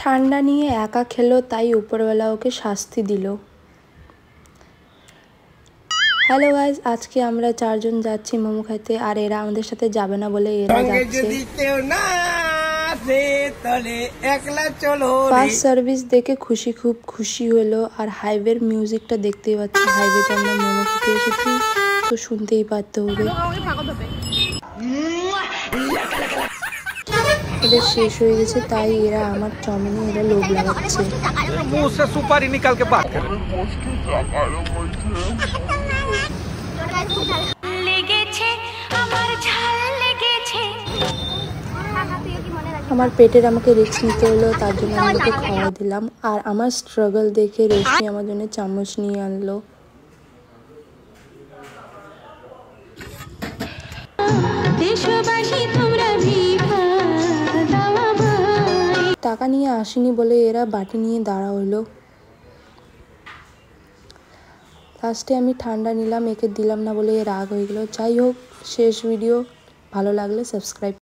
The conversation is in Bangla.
ঠান্ডা নিয়ে একা খেলো, তাই উপরওয়ালা ওকে শাস্তি দিল। হ্যালো গাইজ, আজকে আমরা 4 জন যাচ্ছি মোমো খেতে, আর এরা আমাদের সাথে যাবে না বলে এরা যাচ্ছে। ফার্স্ট সার্ভিস দেখে খুব খুশি হলো। আর হাইওয়ের মিউজিকটা দেখতেই পাচ্ছি, হাইওয়েতে আমরা মোমো খেতে এসেছি তো শুনতেই পারতে হবে। এদের শেষ হয়ে গেছে, তাই এরা আমার চাউমিনে এরা লোভ লাগাচ্ছে। আমার পেটের আমাকে রিস্ক নিতে হলো, তার জন্য আমি ওকে খাওয়া দিলাম। আর আমার স্ট্রাগল দেখে রেশমি আমার জন্য চামচ নিয়ে আনলো। টাকা নিয়ে আসেনি বলে এরা বাটি নিয়ে দাঁড়া হলো। লাস্টে আমি ঠান্ডা নিলাম, একে দিলাম না বলে রাগ হয়ে গেল। যাই হোক, শেষ ভিডিও। ভালো লাগলে সাবস্ক্রাইব।